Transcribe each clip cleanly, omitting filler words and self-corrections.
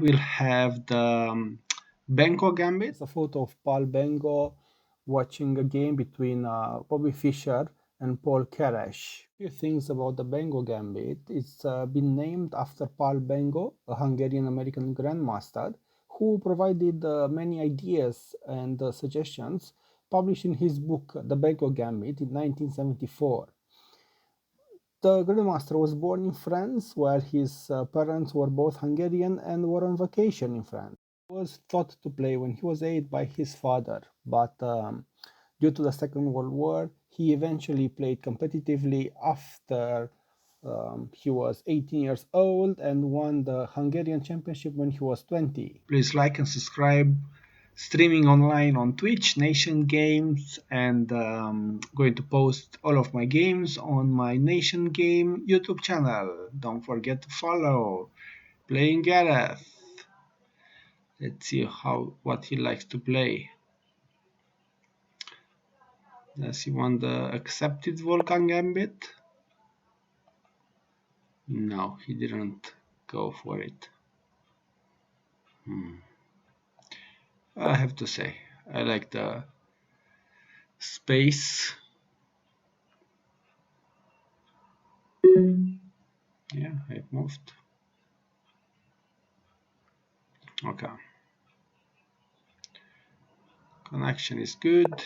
we'll have the BENKO Gambit. It's a photo of Paul Bengo watching a game between Bobby Fischer and Paul Keres. A few things about the Bengo Gambit. It's been named after Paul Bengo, a Hungarian-American grandmaster, who provided many ideas and suggestions published in his book The Bengo Gambit in 1974. The grandmaster was born in France, while his parents were both Hungarian and were on vacation in France. He was taught to play when he was 8 by his father, but due to the Second World War, he eventually played competitively after he was 18 years old and won the Hungarian championship when he was 20. Please like and subscribe. Streaming online on Twitch, Nation Games, and going to post all of my games on my Nation Game YouTube channel. Don't forget to follow. Playing Gareth. Let's see what he likes to play. Does he want the accepted Volga Gambit? No, he didn't go for it. I have to say, I like the space. Yeah, it moved. Okay. Connection is good.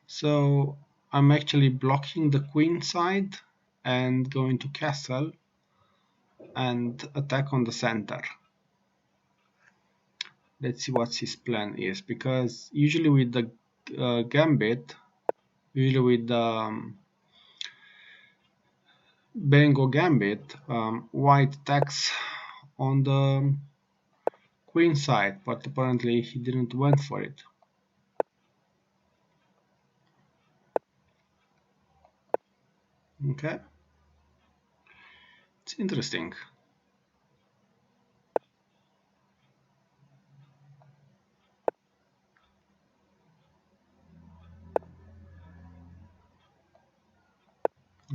So I'm actually blocking the queen side and going to castle and attack on the center. Let's see what his plan is, because usually with the gambit, usually with the Benko Gambit, white attacks on the queen side, but apparently he didn't went for it. Okay, it's interesting.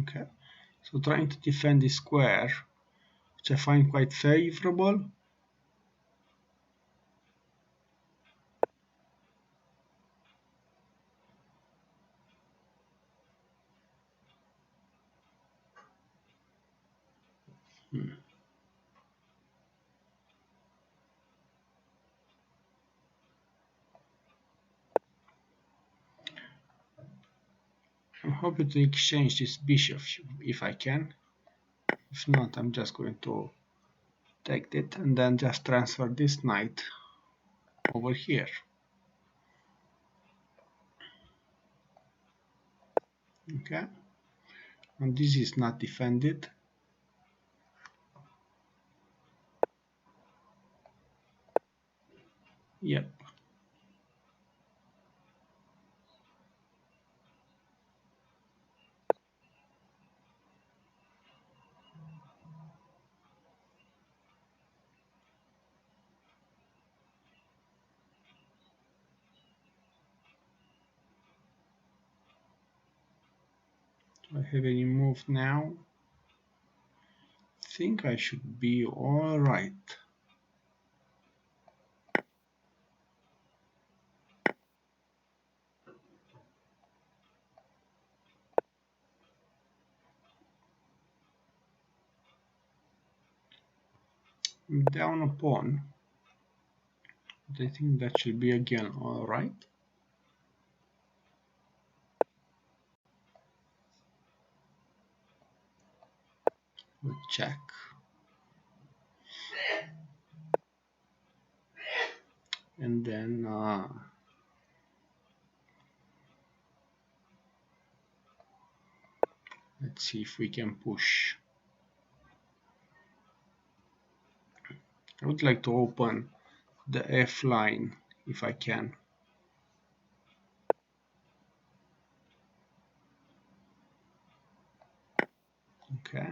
Okay, so trying to defend this square, which I find quite favorable. I'm hoping to exchange this bishop if I can. If not, I'm just going to take it and then just transfer this knight over here. Okay, and this is not defended. Yep. Do I have any move now? I think I should be alright. I'm down a pawn, but I think that should be again alright. We'll check. And then let's see if we can push. I would like to open the F line if I can. Okay.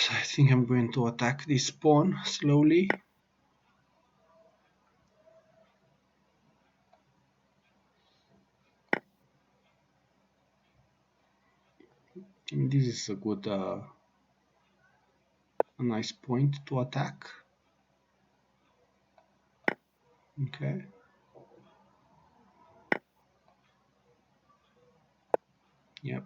So I think I'm going to attack this pawn slowly. And this is a good, a nice point to attack. Okay. Yep.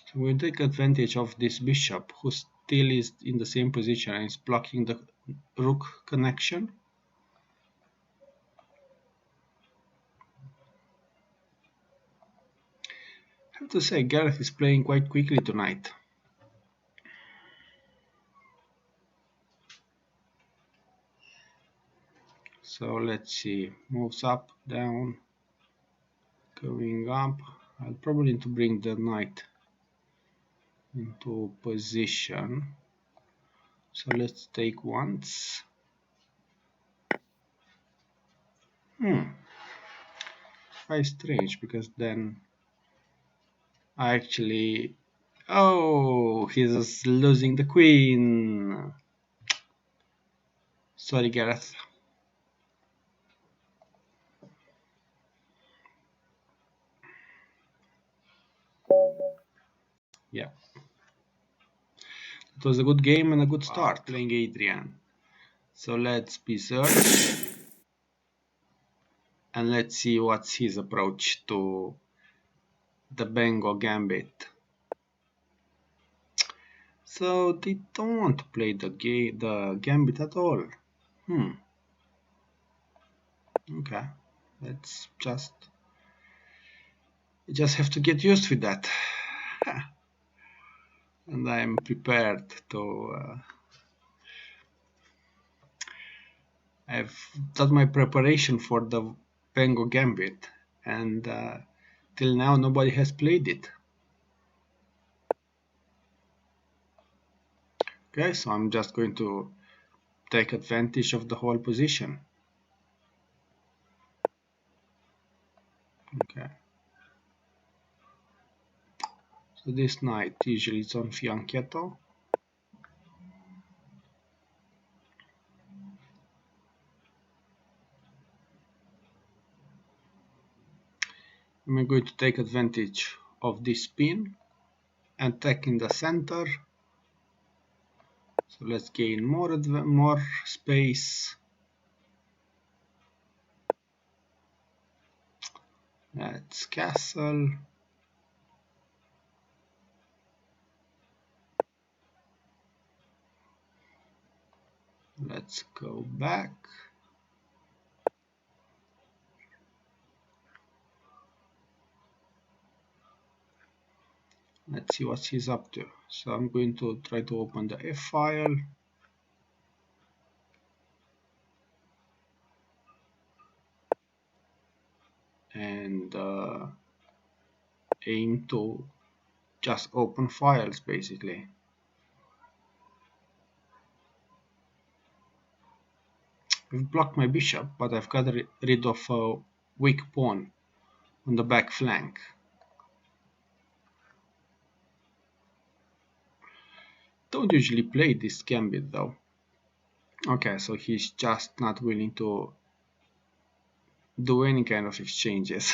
So we'll take advantage of this bishop, who still is in the same position and is blocking the rook connection. I have to say, Gareth is playing quite quickly tonight. So let's see, moves up, down, going up. I'll probably need to bring the knight into position. So let's take once. Quite strange, because then I actually... Oh, he's losing the queen. Sorry, Gareth. Yeah. It was a good game and a good start playing Adrian. So let's be search and let's see what's his approach to the BENKO Gambit. So they don't want to play the Gambit at all. Okay. Let's just have to get used with that. And I'm prepared to... I've done my preparation for the BENKO Gambit, and till now nobody has played it. Okay, so I'm just going to take advantage of the whole position. Okay. So this knight usually is on fianchetto. I'm going to take advantage of this pin and attack in the center. So let's gain more space. Let's castle. Let's go back. Let's see what he's up to. So I'm going to try to open the F file. And aim to just open files, basically. I've blocked my bishop, but I've got rid of a weak pawn on the back flank. Don't usually play this gambit though. Okay, so he's just not willing to do any kind of exchanges.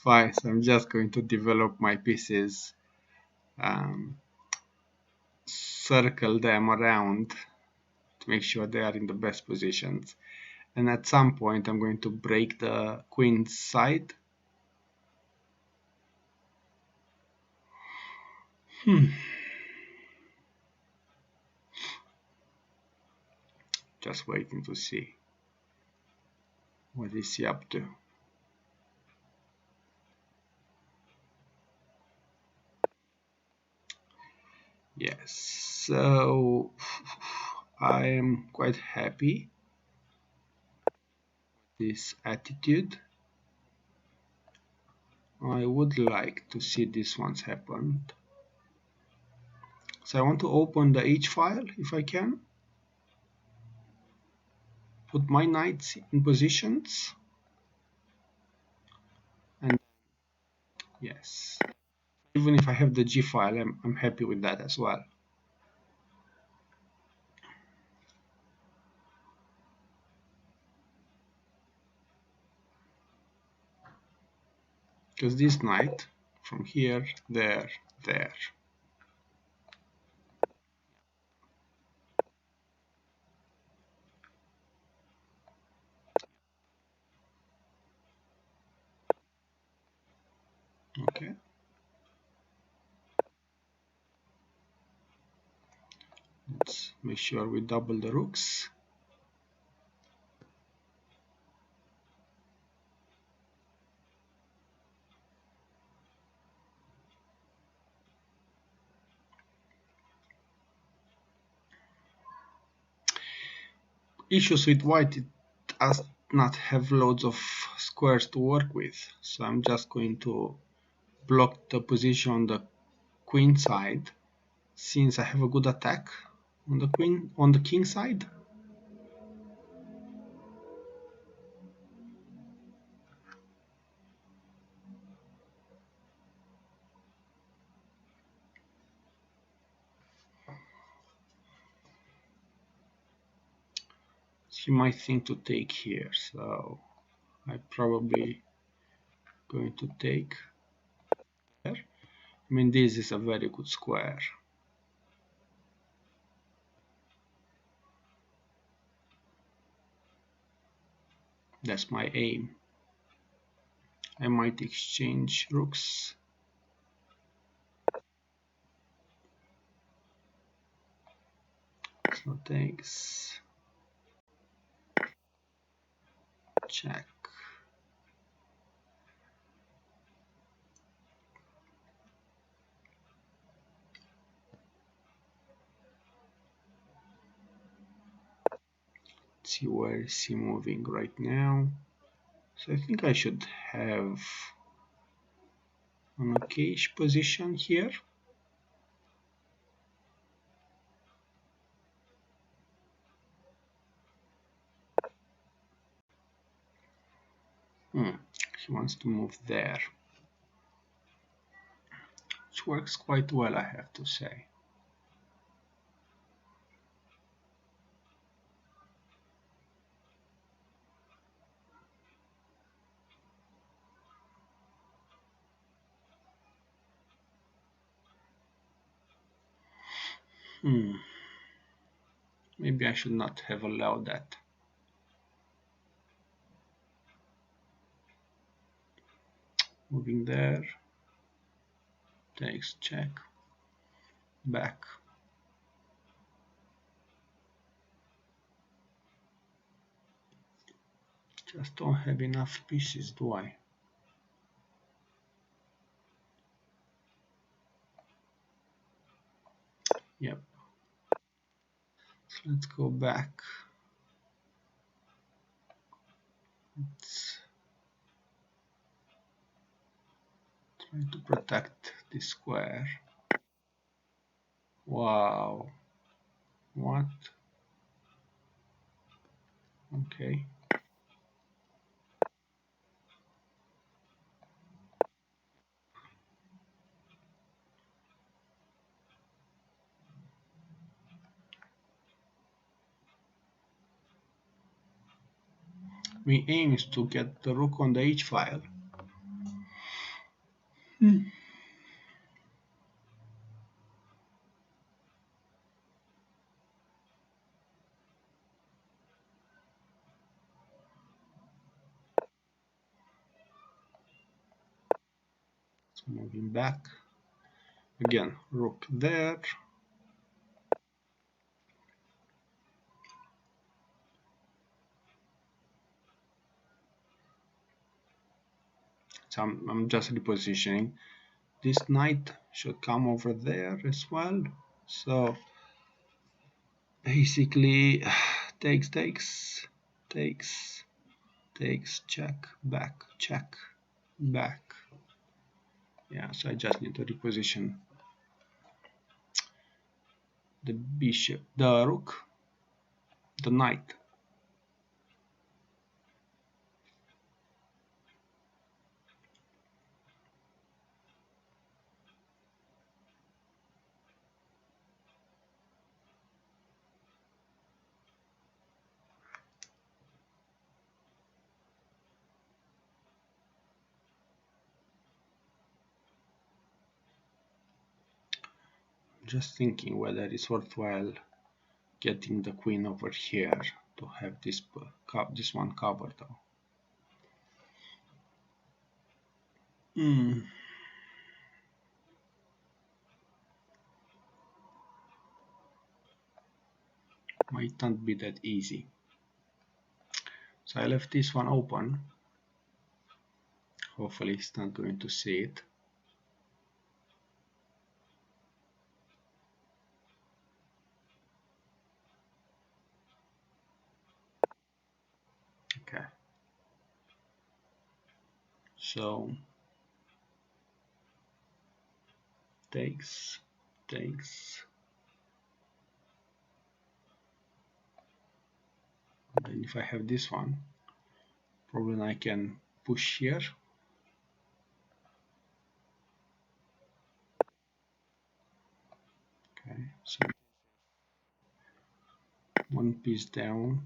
Fine, so I'm just going to develop my pieces, circle them around to make sure they are in the best positions. And at some point I'm going to break the queen's side. Just waiting to see what is he up to. Yes, so I am quite happy with this attitude. I would like to see this once happened. So I want to open the H file if I can. Put my knights in positions. Yes. Even if I have the G file, I'm happy with that as well. Because this knight, from here, there, there. Okay. Let's make sure we double the rooks. Issues with white, it does not have loads of squares to work with, so I'm just going to block the position on the queen side, since I have a good attack on the king side. He might think to take here, so I probably going to take there. I mean, this is a very good square. That's my aim. I might exchange rooks. So takes, check. Let's see where is he moving right now. So I think I should have an okayish position here. He wants to move there, which works quite well, I have to say. Maybe I should not have allowed that. Moving there, takes, check, back. Just don't have enough pieces, do I? Yep. So let's go back. Let's try to protect this square. Wow. What? Okay. My aim is to get the rook on the h file. It's moving back. Again, rook there. So I'm just repositioning. This knight should come over there as well. So basically, takes, check, back. Yeah, so I just need to reposition the bishop, the rook, the knight. Just thinking whether it's worthwhile getting the queen over here to have this one covered though. Might not be that easy. So I left this one open. Hopefully it's not going to see it. Okay. So takes. Then if I have this one, probably I can push here. Okay, so one piece down.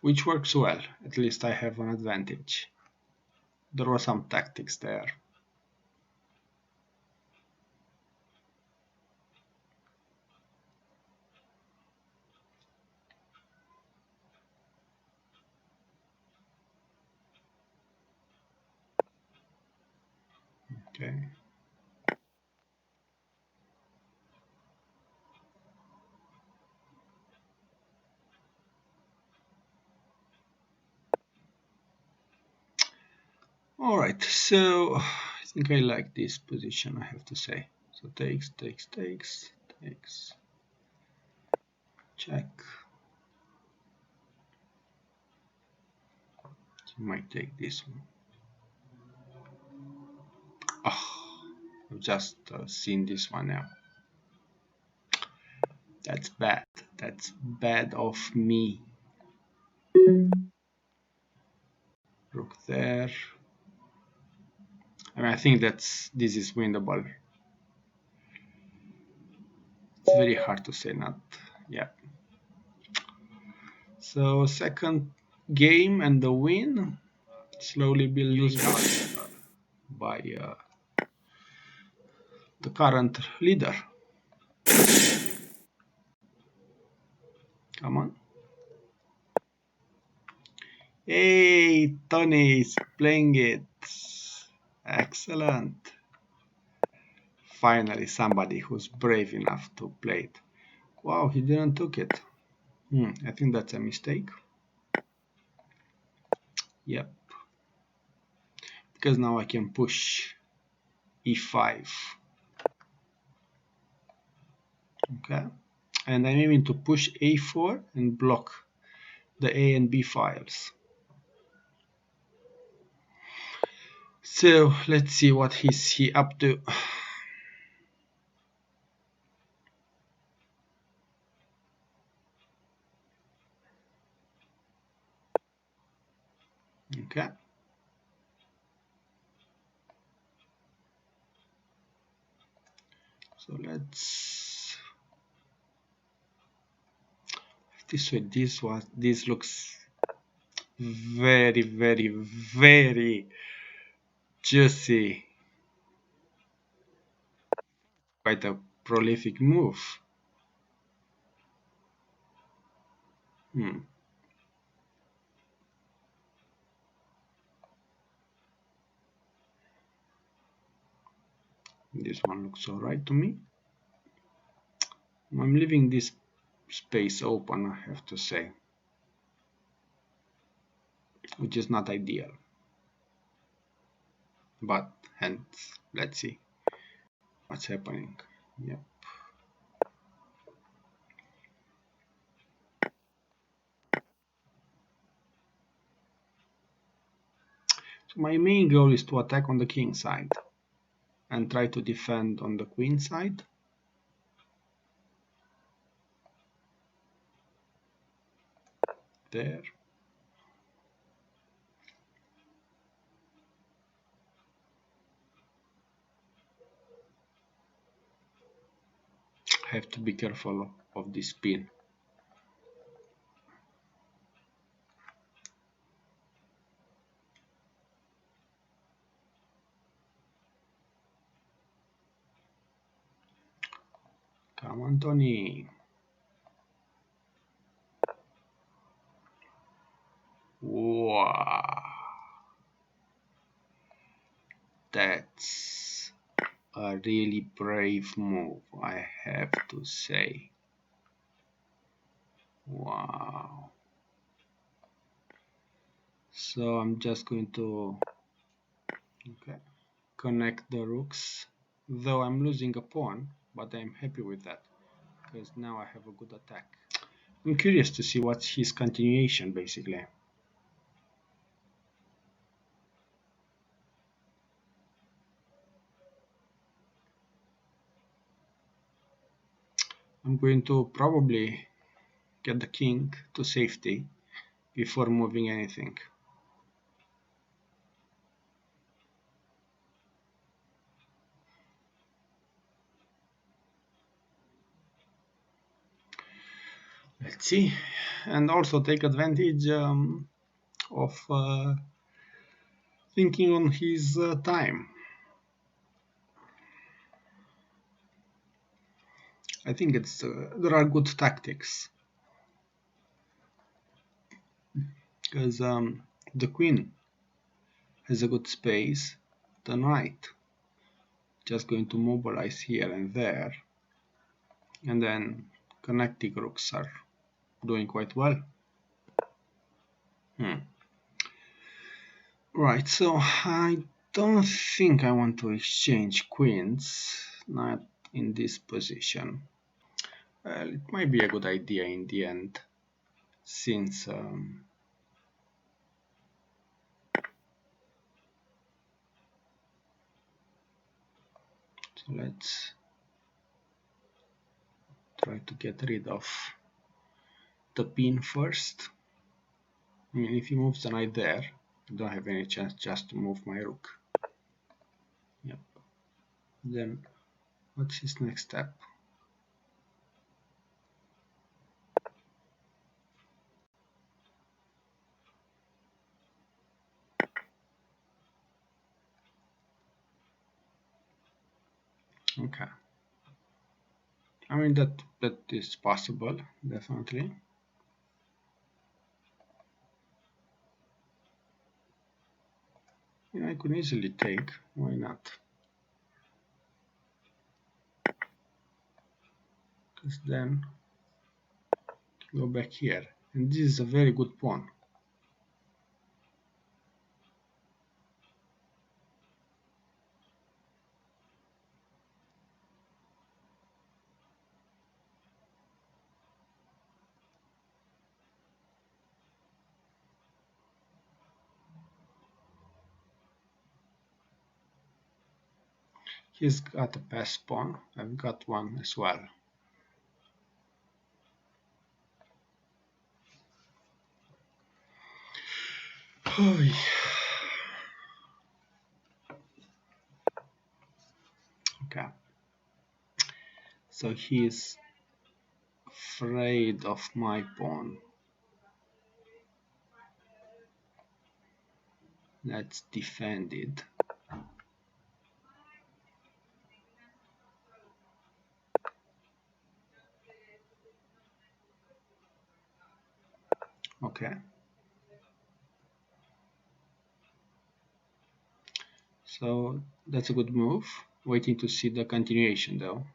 Which works well, at least I have an advantage. There were some tactics there. Okay. Alright, so I think I like this position, I have to say. So takes. Check. So might take this one. Oh, I've just seen this one now. That's bad. That's bad of me. Rook there. I mean, I think this is winnable. It's very hard to say not. Yeah. So second game and the win. Slowly built by the current leader. Come on. Hey, Tony is playing it. Excellent. Finally, somebody who's brave enough to play it. Wow, he didn't took it. I think that's a mistake. Yep. Because now I can push e5. Okay. And I'm aiming to push a4 and block the A and B files. So let's see what he up to. Okay. So let's this way. This looks very, very, very juicy. Quite a prolific move. This one looks alright to me. I'm leaving this space open, I have to say, which is not ideal. But hence, let's see what's happening. Yep. So my main goal is to attack on the king side and try to defend on the queen side. There. I have to be careful of this pin. Come on, Tony. Wow. That's a really brave move, I have to say. Wow. So I'm just going to connect the rooks, though I'm losing a pawn, but I'm happy with that because now I have a good attack. I'm curious to see what's his continuation basically. I'm going to probably get the king to safety before moving anything. Let's see, and also take advantage of thinking on his time. I think there are good tactics because the queen has a good space. The knight just going to mobilize here and there, and then connecting rooks are doing quite well. Right, so I don't think I want to exchange queens, not in this position. Well, it might be a good idea in the end, since so let's try to get rid of the pin first. I mean, if he moves the knight there, I don't have any chance just to move my rook. Yep. Then, what's his next step? Okay. I mean, that is possible, definitely. Yeah, I could easily take, why not? Because then go back here, and this is a very good pawn. He's got a pass pawn, I've got one as well. Okay, so he's afraid of my pawn. Let's defend it. Okay. So that's a good move. Waiting to see the continuation though.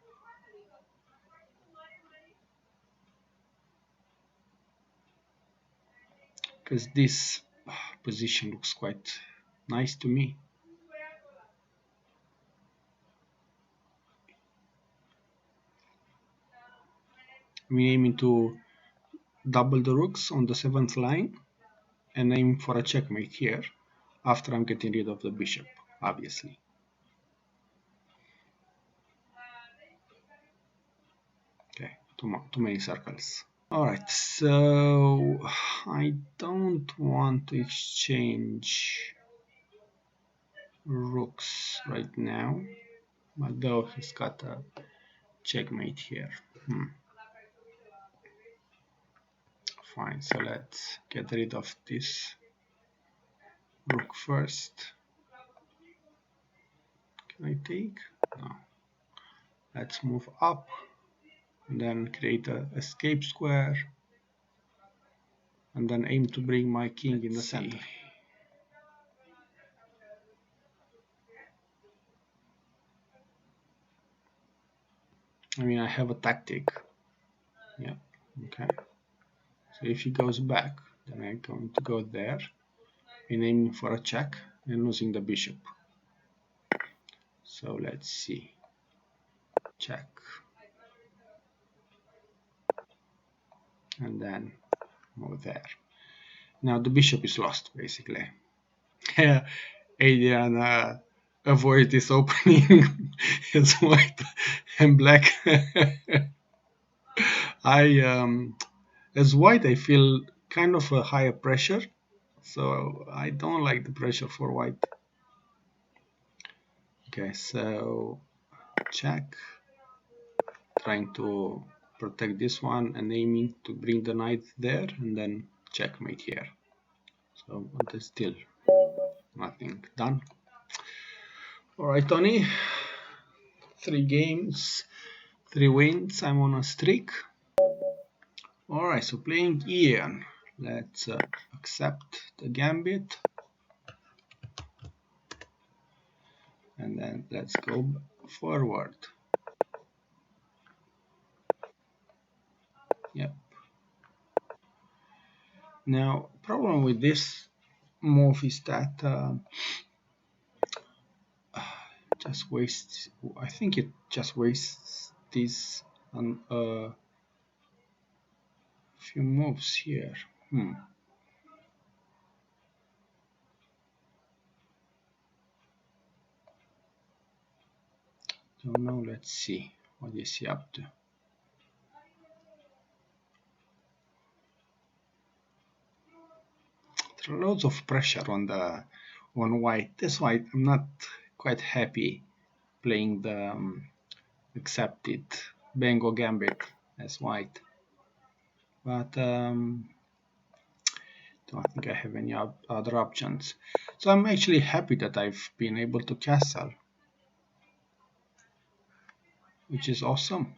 Because this position looks quite nice to me. I'm aiming to double the rooks on the 7th line and aim for a checkmate here after I'm getting rid of the bishop, obviously. Okay, too many circles. Alright, so I don't want to exchange rooks right now, although he's got a checkmate here. Fine, so let's get rid of this rook first. Can I take? No. Let's move up and then create a escape square, and then aim to bring my king in the center. I mean, I have a tactic. Yeah, okay. So if he goes back, then I'm going to go there and aiming for a check and losing the bishop. So let's see. Check. And then move there. Now the bishop is lost, basically. Adrian avoid this opening as white and black. As white, I feel kind of a higher pressure, so I don't like the pressure for white. Okay, so check, trying to protect this one and aiming to bring the knight there, and then checkmate here. So there's still nothing done. All right, Tony, 3 games, 3 wins. I'm on a streak. All right, so playing Ian. Let's accept the gambit, and then let's go forward. Yep. Now, problem with this move is that just wastes. I think it just wastes this on a few moves here. Don't know. Let's see what is he up to. There are loads of pressure on white. That's why I'm not quite happy playing the accepted BENKO Gambit as white. But don't think I have any other options. So I'm actually happy that I've been able to castle, which is awesome.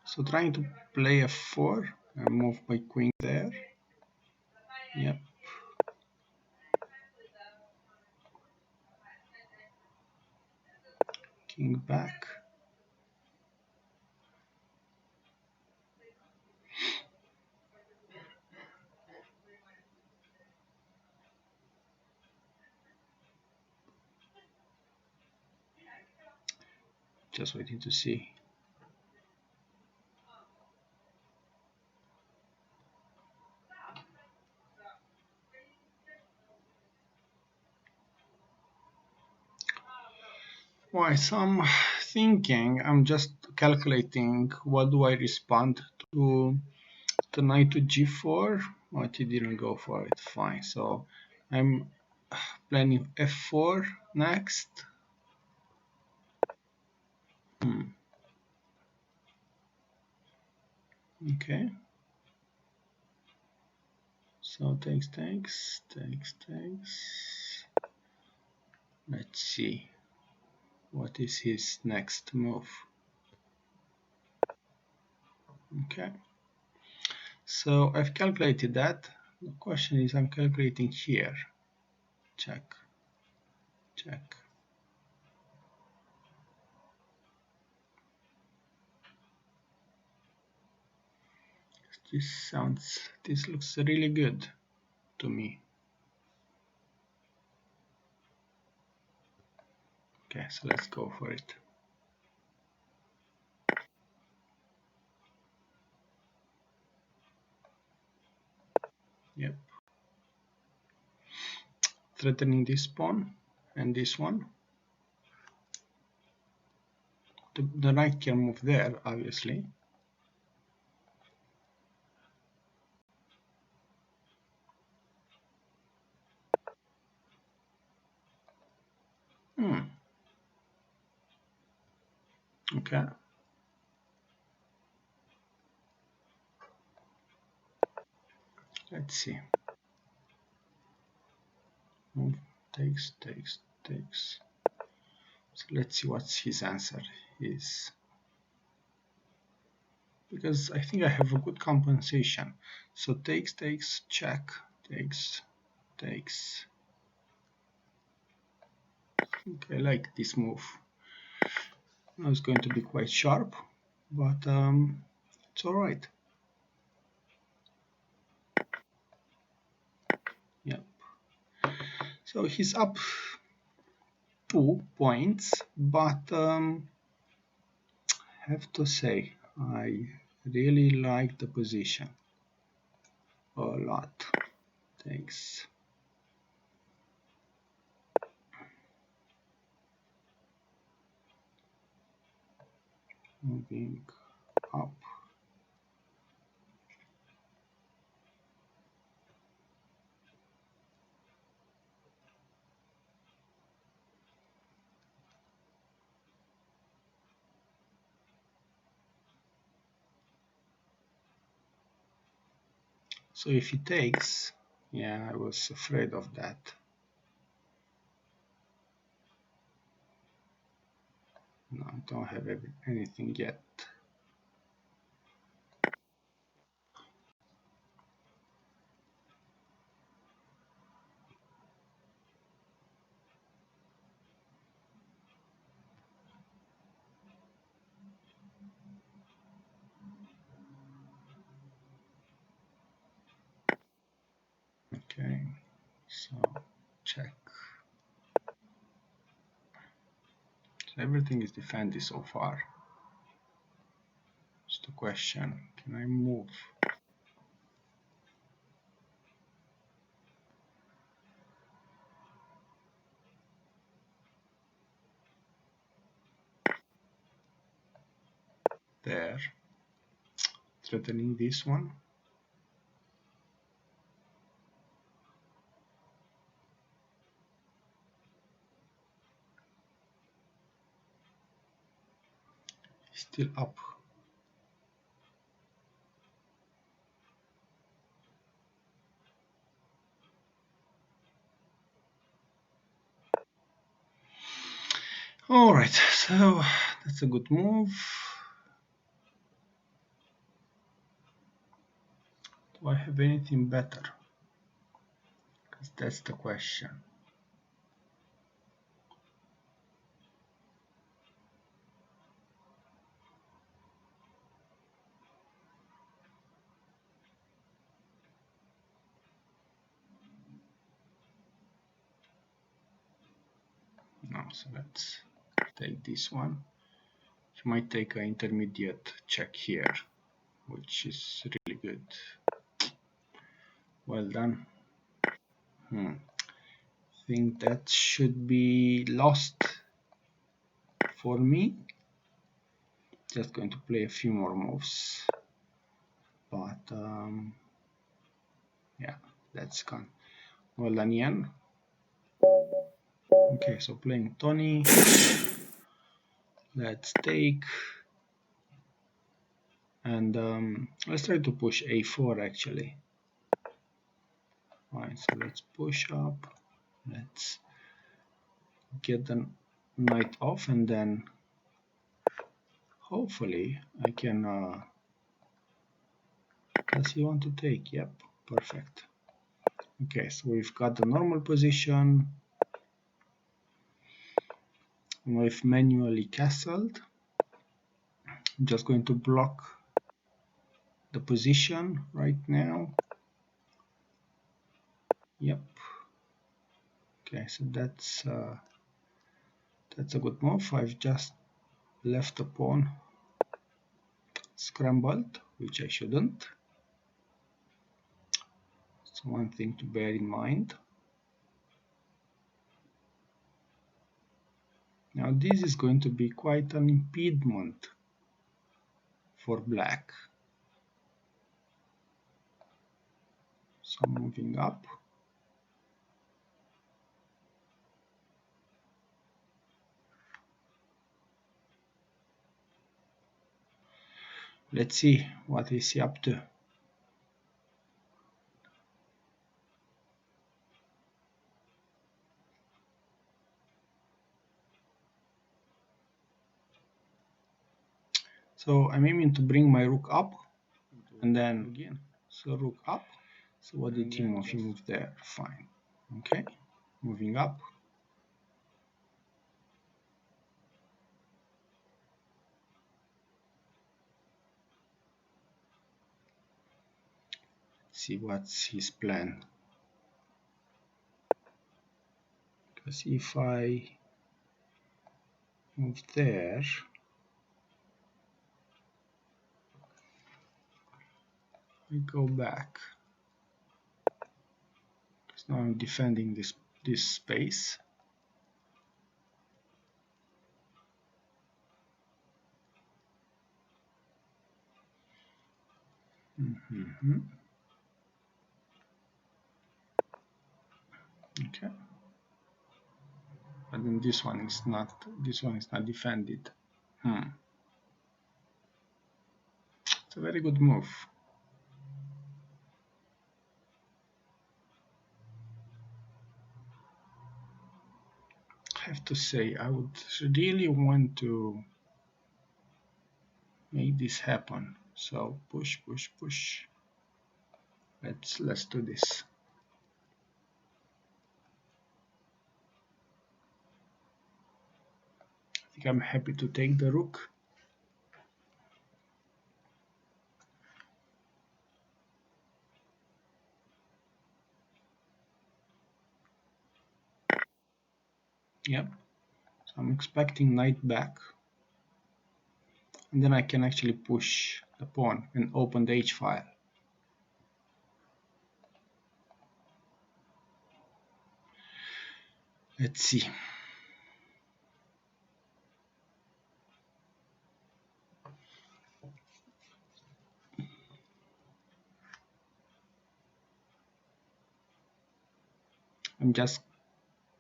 So trying to play f4 and move my queen there. Yep. King back. Just waiting to see. Why? So I'm thinking, I'm just calculating what do I respond to the knight to g4. But he didn't go for it. Fine. So I'm planning f4 next. Okay. So takes. Let's see. What is his next move? Okay. So I've calculated that. The question is I'm calculating here. Check. This looks really good to me. Okay, so let's go for it. Yep. Threatening this pawn and this one. The knight can move there, obviously. Okay. Let's see. Move takes. let's see what his answer is. Because I think I have a good compensation. So takes, check, takes. Okay, I like this move. Now it's going to be quite sharp, but it's alright. Yep. So he's up 2 points, but have to say I really like the position a lot. Thanks. Moving up. So if he takes, yeah, I was afraid of that. No, I don't have anything yet. Okay, so check. So everything is defended so far. Just a question, can I move? There, threatening this one. Still up. Alright, so that's a good move. Do I have anything better? Because that's the question. No, so let's take this one. You might take an intermediate check here, which is really good. Well done. I think that should be lost for me. Just going to play a few more moves, but yeah, that's gone. Well done, Ian. Okay, so playing Tony. Let's take, and let's try to push a4 actually. Alright, so let's push up. Let's get the knight off, and then hopefully I can. Does he want to take? Yep, perfect. Okay, so we've got the normal position. We've manually castled. I'm just going to block the position right now. Yep. Okay, so that's a good move. I've just left the pawn scrambled, which I shouldn't. So one thing to bear in mind. Now this is going to be quite an impediment for black. So moving up. Let's see what is he up to. So I'm aiming to bring my rook up, and then again, so rook up. So what did he move? He moved there. Fine. Okay, moving up. See what's his plan. Because if I move there, I go back. Because now I'm defending this space. Okay. But then this one is not defended. It's a very good move. I have to say, I would really want to make this happen. So push, push, push. Let's do this. I think I'm happy to take the rook. Yep. So I'm expecting knight back. And then I can actually push the pawn and open the h file. Let's see. I'm just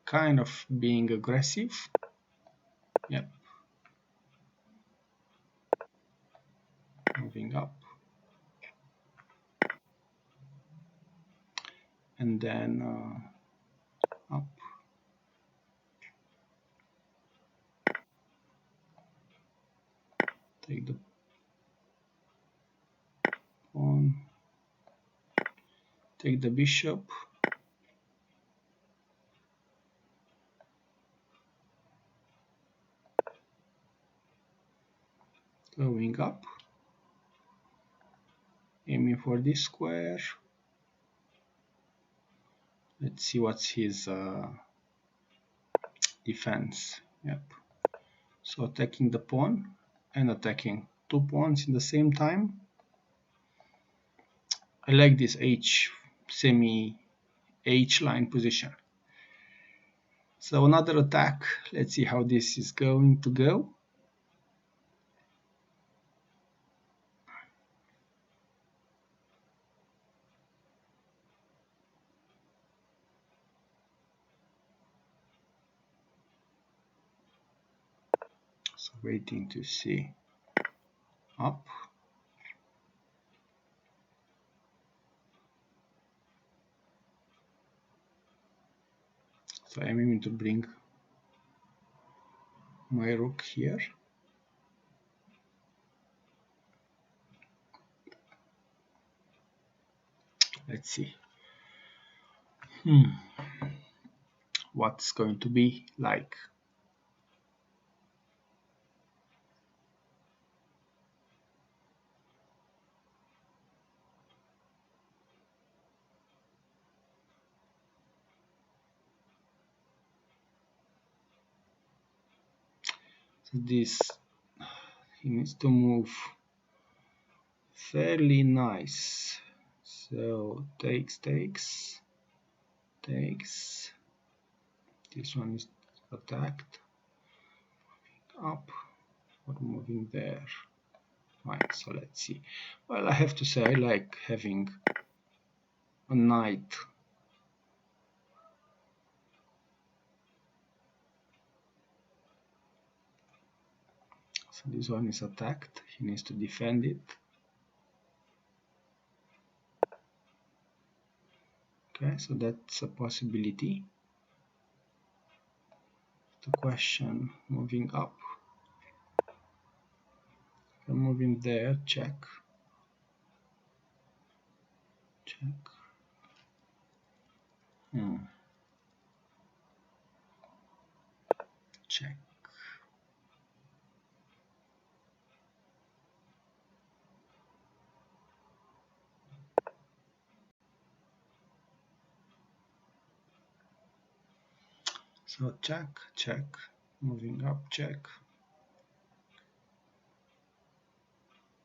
kind of being aggressive. Yep. Moving up. And then up. Take the pawn. Take the bishop. Going up. Aiming for this square. Let's see what's his defense. Yep. So attacking the pawn and attacking two pawns in the same time. I like this semi H line position. So another attack. Let's see how this is going to go. So waiting to see. Up. So I'm aiming to bring my rook here. Let's see. What's going to be like. So this, he needs to move fairly nice. So takes. This one is attacked. Up or moving there. Fine, so let's see. Well, I have to say I like having a knight. So this one is attacked. He needs to defend it. Okay, so that's a possibility. The question, moving up. Moving there, check. Check. Check. So check, check. Moving up, check.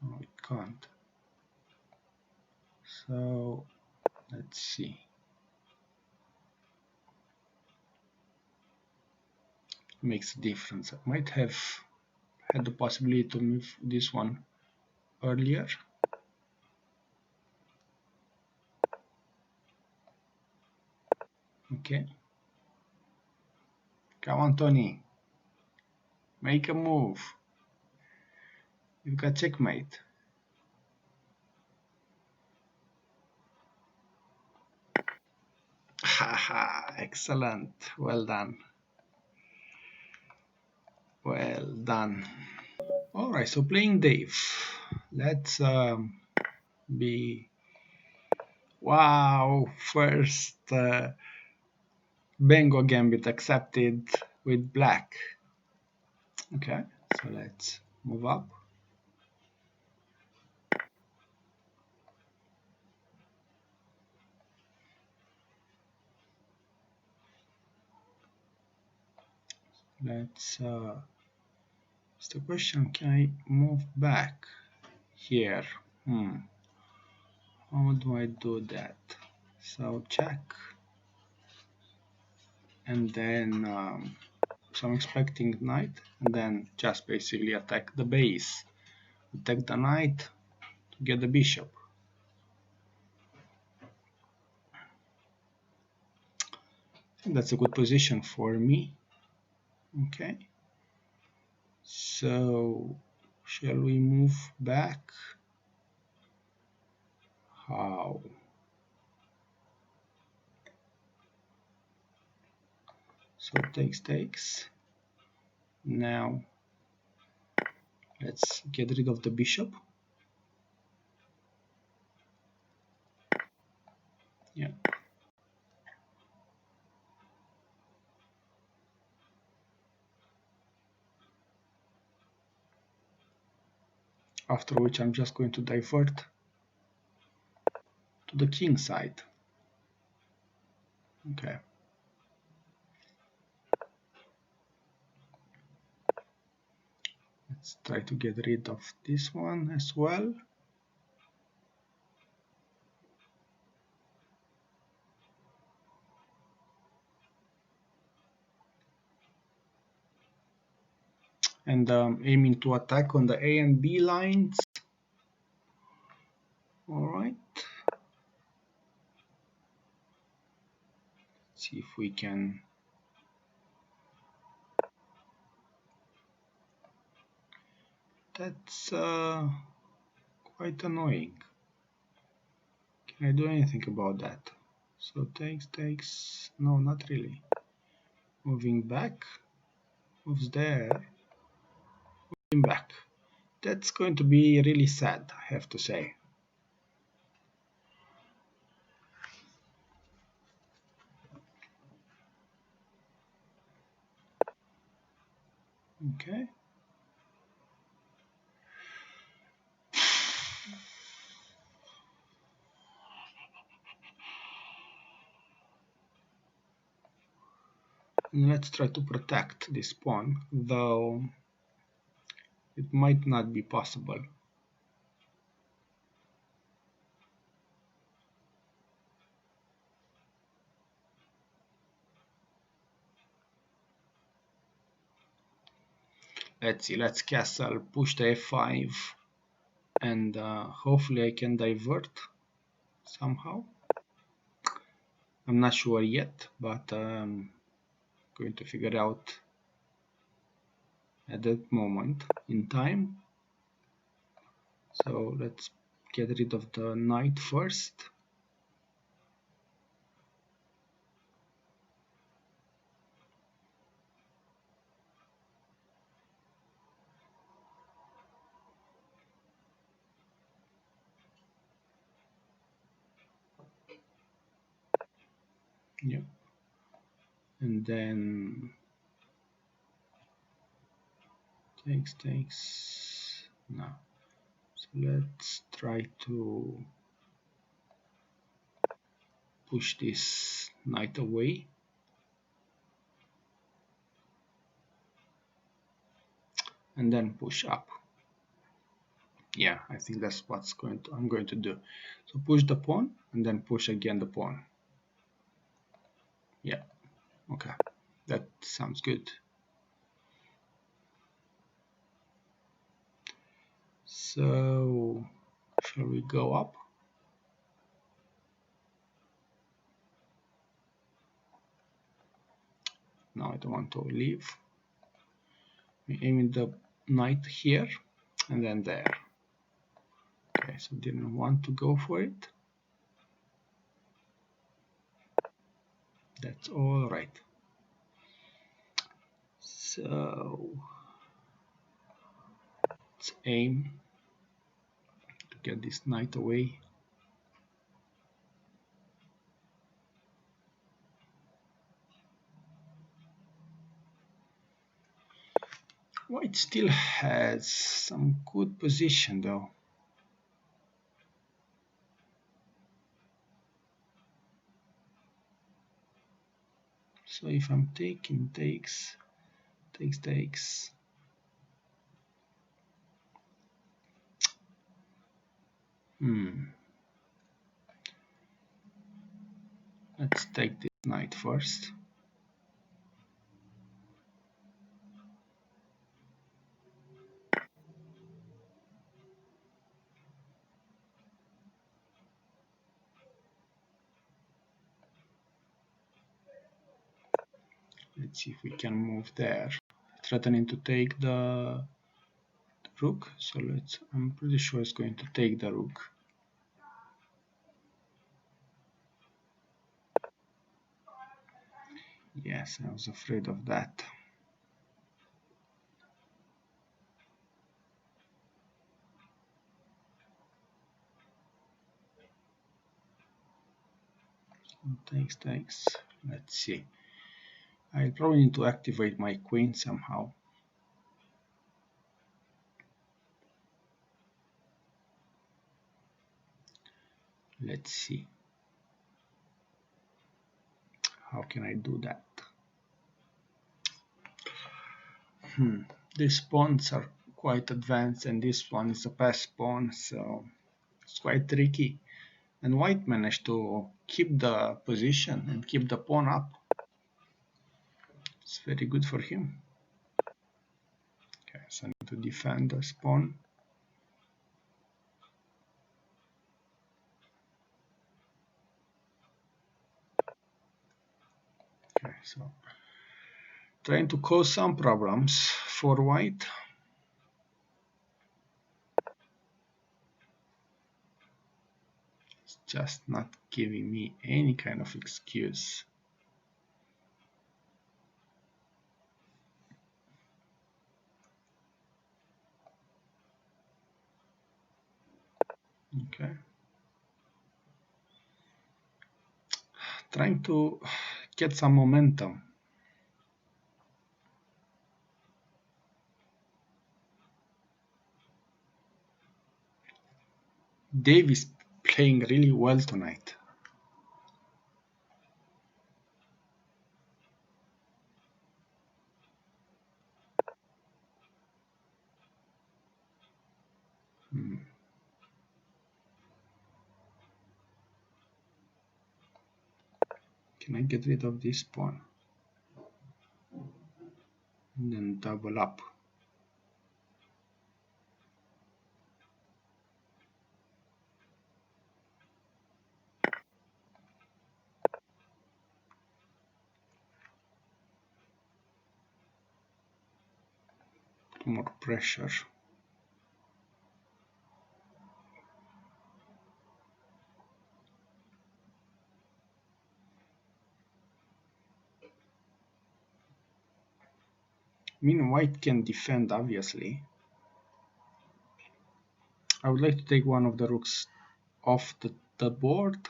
Oh, it can't. So let's see. Makes a difference. I might have had the possibility to move this one earlier. Okay. Come on, Tony. Make a move. You've got checkmate. Haha, excellent. Well done. Well done. Alright, so playing Dave. Let's be... Wow, first BENKO Gambit accepted with black. Okay, so let's move up. Let's... It's the question, can I move back here? How do I do that? So check. And then... so I'm expecting knight, and then just basically attack the base. Attack the knight to get the bishop. I think that's a good position for me. Okay. So shall we move back? How? So takes. Now let's get rid of the bishop. Yeah. After which I'm just going to divert to the king side. Okay. Let's try to get rid of this one as well. And aiming to attack on the A and B lines. Alright. See if we can... That's quite annoying. Can I do anything about that? So takes. No, not really. Moving back. Moves there. Moving back. That's going to be really sad, I have to say. Okay. Let's try to protect this pawn, though it might not be possible. Let's see, let's castle, push the f5, and hopefully I can divert somehow. I'm not sure yet, but I'm going to figure out at that moment in time. So let's get rid of the knight first. Yeah. And then takes. No. So let's try to push this knight away. And then push up. Yeah, I think that's what's I'm going to do. So push the pawn and then push again the pawn. Yeah, okay, that sounds good. So shall we go up? No, I don't want to leave. We aim the knight here and then there. Okay, so didn't want to go for it. That's all right. So let's aim to get this knight away. White still has some good position though. So if I'm taking takes. Let's take this knight first. Let's see if we can move there. Threatening to take the rook. So I'm pretty sure it's going to take the rook. Yes, I was afraid of that. Takes. Let's see. I'll probably need to activate my queen somehow. Let's see. How can I do that? These pawns are quite advanced and this one is a pass pawn, so it's quite tricky. And white managed to keep the position and keep the pawn up. It's very good for him. Okay, so I need to defend the pawn. Okay, so trying to cause some problems for white. It's just not giving me any kind of excuse. Okay. Trying to get some momentum. Dave is playing really well tonight. Can I get rid of this pawn? And then double up. More pressure. I mean, white can defend, obviously. I would like to take one of the rooks off the board.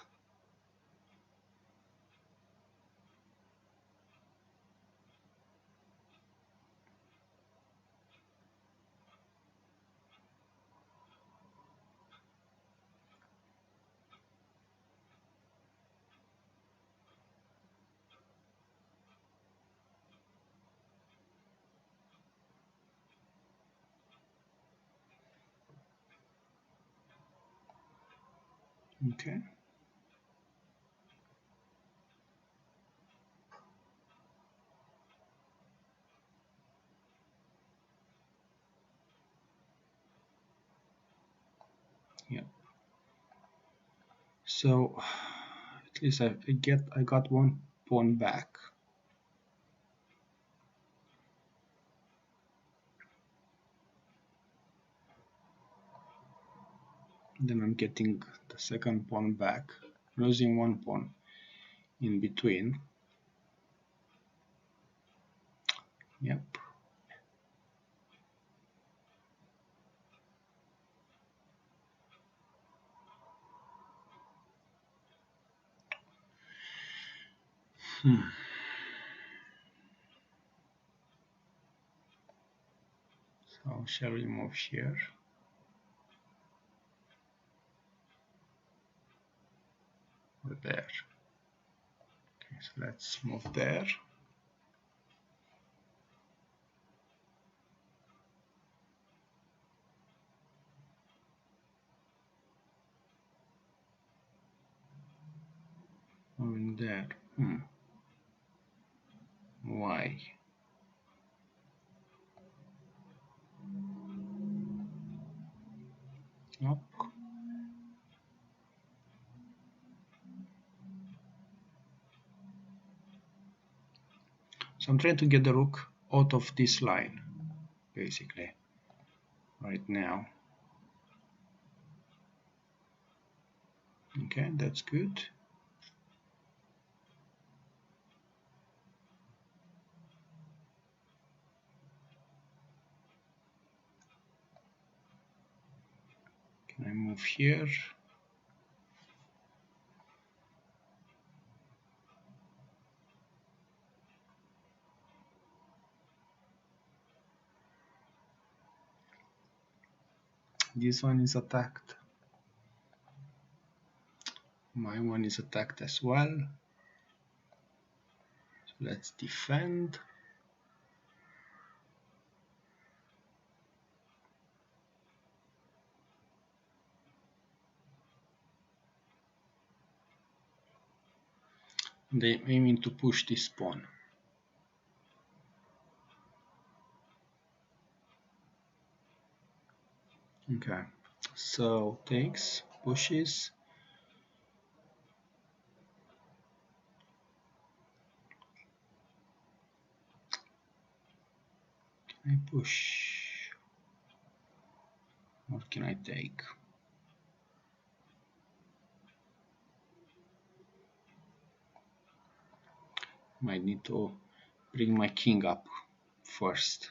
Okay. Yeah. So at least I got one pawn back. Then I'm getting the second pawn back, losing one pawn in between. Yep. So shall we move here? Or there? Okay, so let's move there. Moving there. Why? Nope. So I'm trying to get the rook out of this line, basically, right now. Okay, that's good. Can I move here? This one is attacked. My one is attacked as well. So let's defend. They're aiming to push this pawn. Okay, so takes, pushes. Can I push? What can I take? Might need to bring my king up first.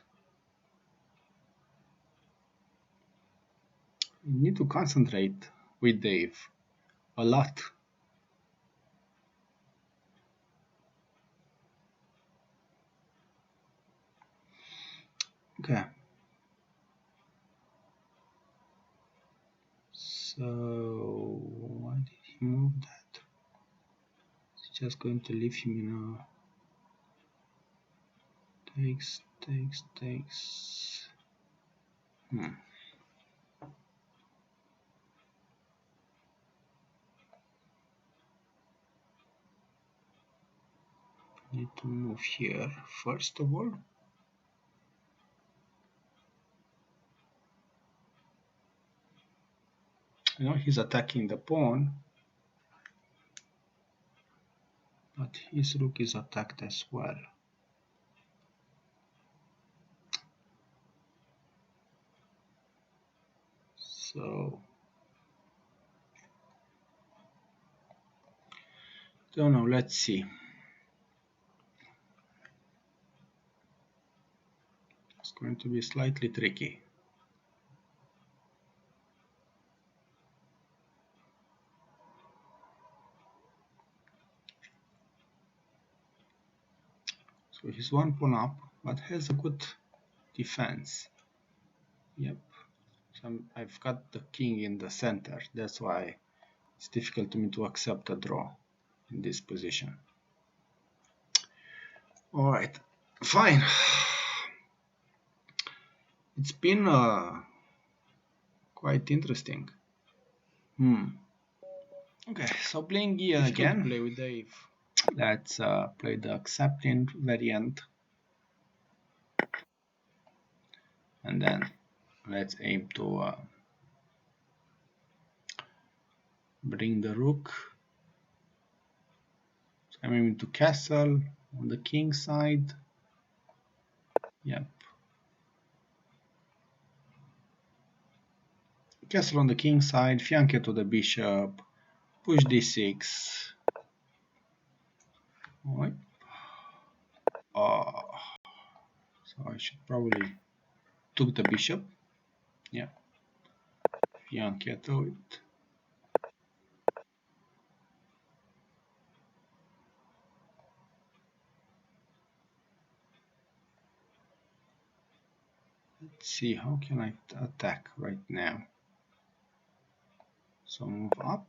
I need to concentrate with Dave a lot. Okay. So why did he move that? It's just going to leave him in a takes. Need to move here first of all. You know he's attacking the pawn, but his rook is attacked as well. So don't know, let's see. It's going to be slightly tricky. So he's one pawn up, but has a good defense. Yep. So I've got the king in the center. That's why it's difficult to me to accept a draw in this position. All right, fine. It's been quite interesting. Okay, so playing Gia You should again. play with Dave. Let's play the accepting variant, and then let's aim to bring the rook. So I'm aiming to castle on the king side. Yep, castle on the king side, fianchetto to the bishop, push d6. Alright. Oh, so I should probably took the bishop. Yeah, fianchetto it. Let's see, how can I attack right now? So move up.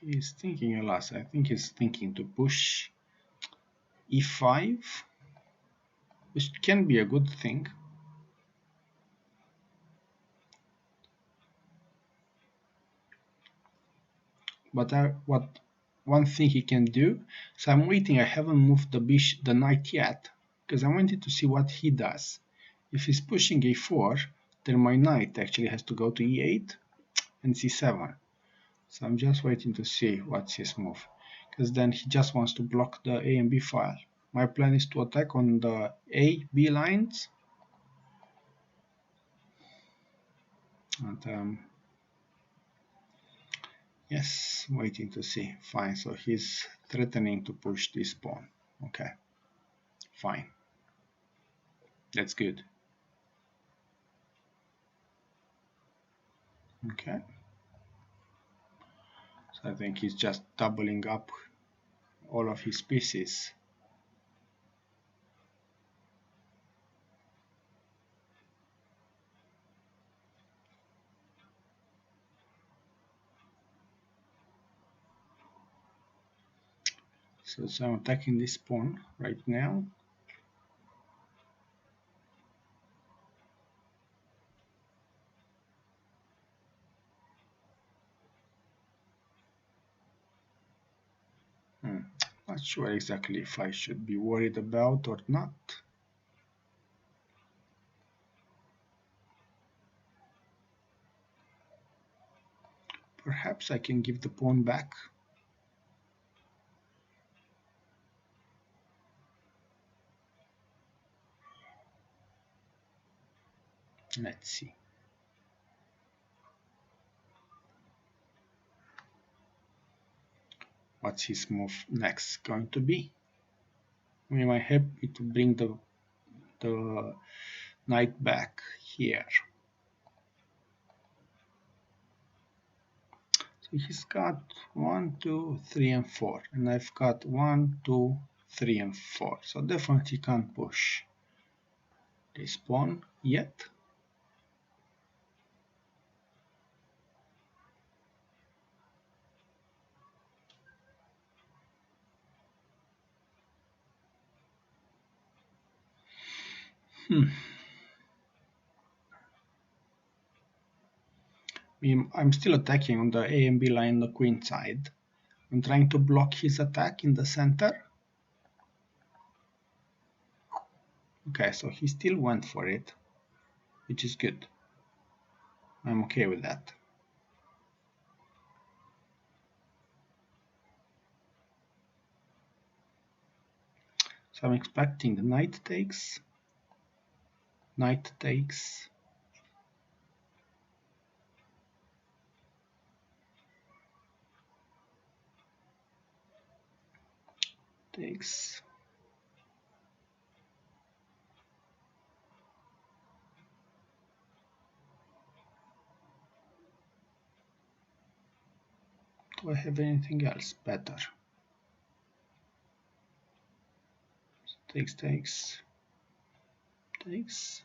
He's thinking a lot. I think he's thinking to push e5, which can be a good thing. But what one thing he can do, so I'm waiting. I haven't moved the knight yet, because I wanted to see what he does. If he's pushing a4, then my knight actually has to go to e8 and c7. So I'm just waiting to see what's his move, because then he just wants to block the A and B file. My plan is to attack on the A, B lines, and yes, waiting to see. Fine, so he's threatening to push this pawn. Okay, fine. That's good. Okay, so I think he's just doubling up all of his pieces. So I'm attacking this pawn right now. Not sure exactly if I should be worried about or not. Perhaps I can give the pawn back. Let's see. What's his move next going to be? Am I happy to bring the knight back here? So he's got 1, 2, 3, and 4, and I've got 1, 2, 3, and 4. So definitely can't push this pawn yet. I'm still attacking on the A and B line, the queen side. I'm trying to block his attack in the center. Okay, so he still went for it, which is good. I'm okay with that. So I'm expecting the knight takes, knight takes, takes. Do I have anything else better? Takes, takes, takes.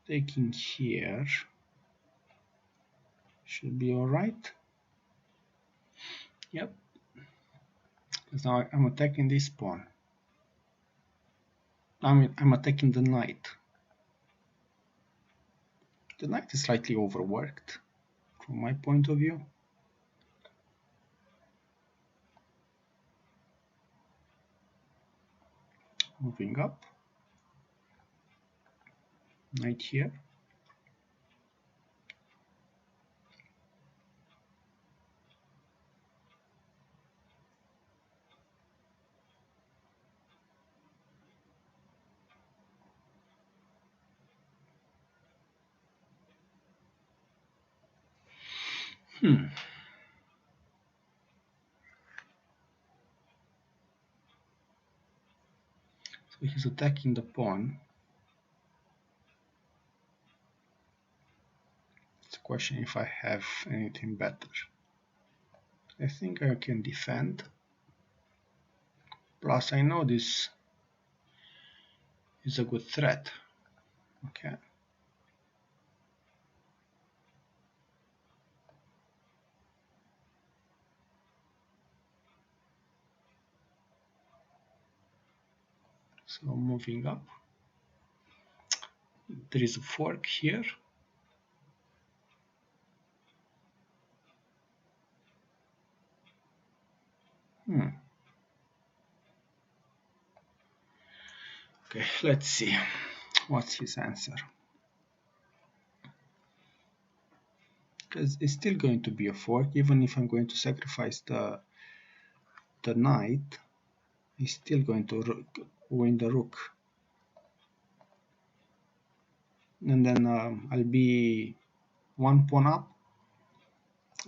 taking here should be all right. Yep. Because now I'm attacking this pawn. I'm attacking the knight. The knight is slightly overworked from my point of view. Moving up. Knight here. So he's attacking the pawn. It's a question if I have anything better. I think I can defend. Plus I know this is a good threat. Okay. So moving up. There is a fork here. Okay, let's see. What's his answer? Because it's still going to be a fork, even if I'm going to sacrifice the knight, he's still going to win the rook. And then I'll be one pawn up,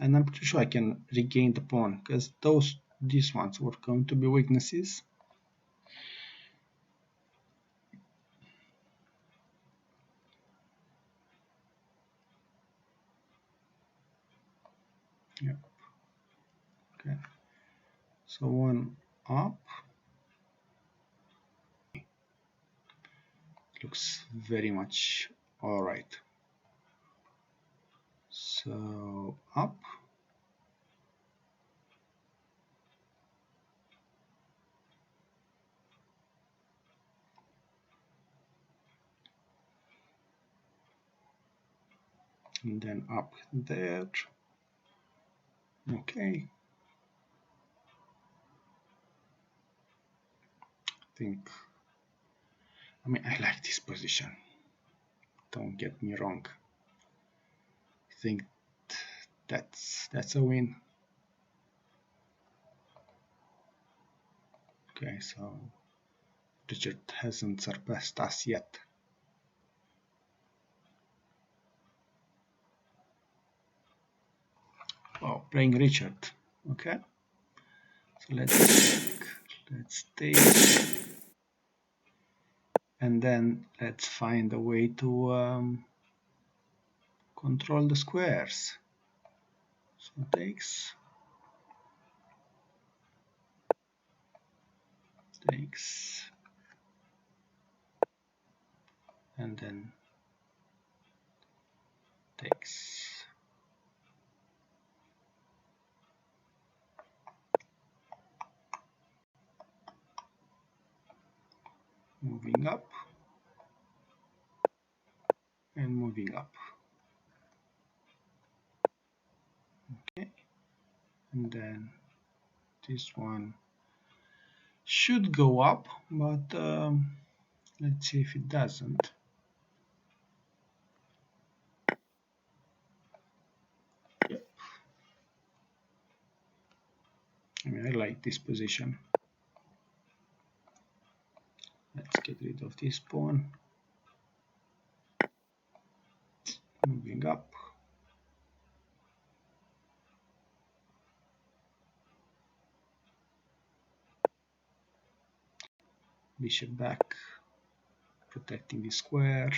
and I'm pretty sure I can regain the pawn, because these ones were going to be weaknesses. Yep. Okay. So one up. Looks very much all right. So up. And then up there. Okay. I mean, I like this position. Don't get me wrong. I think that's a win. Okay, so Richard hasn't surpassed us yet. Oh, playing Richard. Okay. So let's take, and then let's find a way to control the squares. So takes, and then takes. Moving up and moving up. Okay, and then this one should go up, but let's see if it doesn't. Yep. I mean, I like this position. Let's get rid of this pawn. Moving up. Bishop back, protecting the square.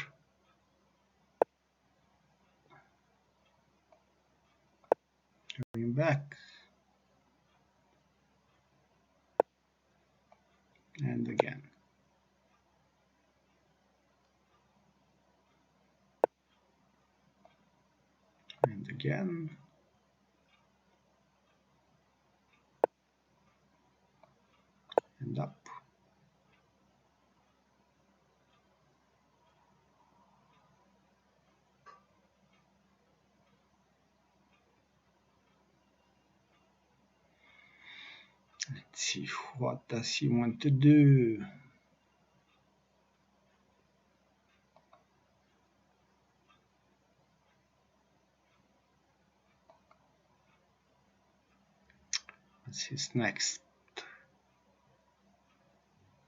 Going back. And again. again. And up. Let's see, what does he want to do? What's his next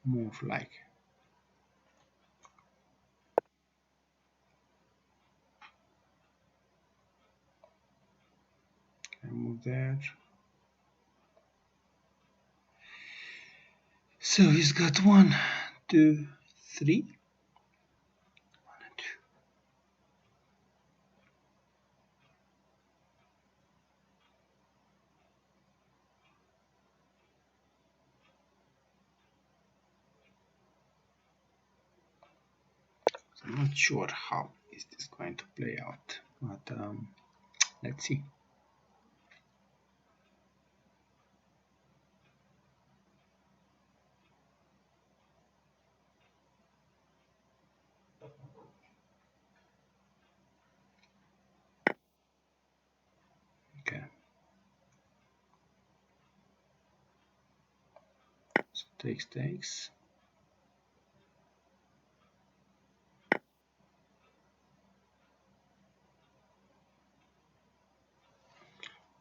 move like? Can I move there? So he's got 1, 2, 3. 1 and 2. I'm not sure how is this going to play out, but let's see. Okay. So takes.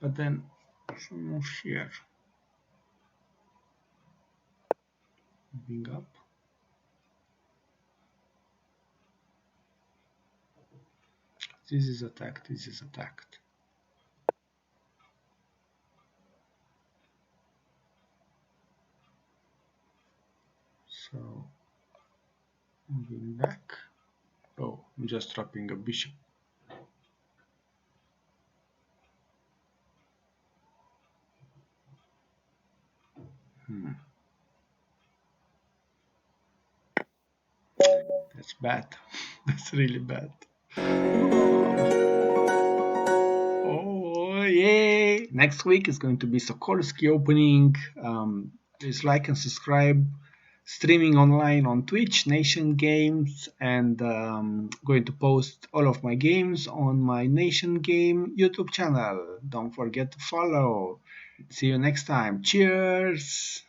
But then if I move here, moving up. This is attacked, this is attacked. So moving back. Oh, I'm just dropping a bishop. That's bad. That's really bad. Oh, yay! Next week is going to be Sokolsky opening. Please like and subscribe. Streaming online on Twitch, Nation Games, and going to post all of my games on my Nation Game YouTube channel. Don't forget to follow. See you next time. Cheers!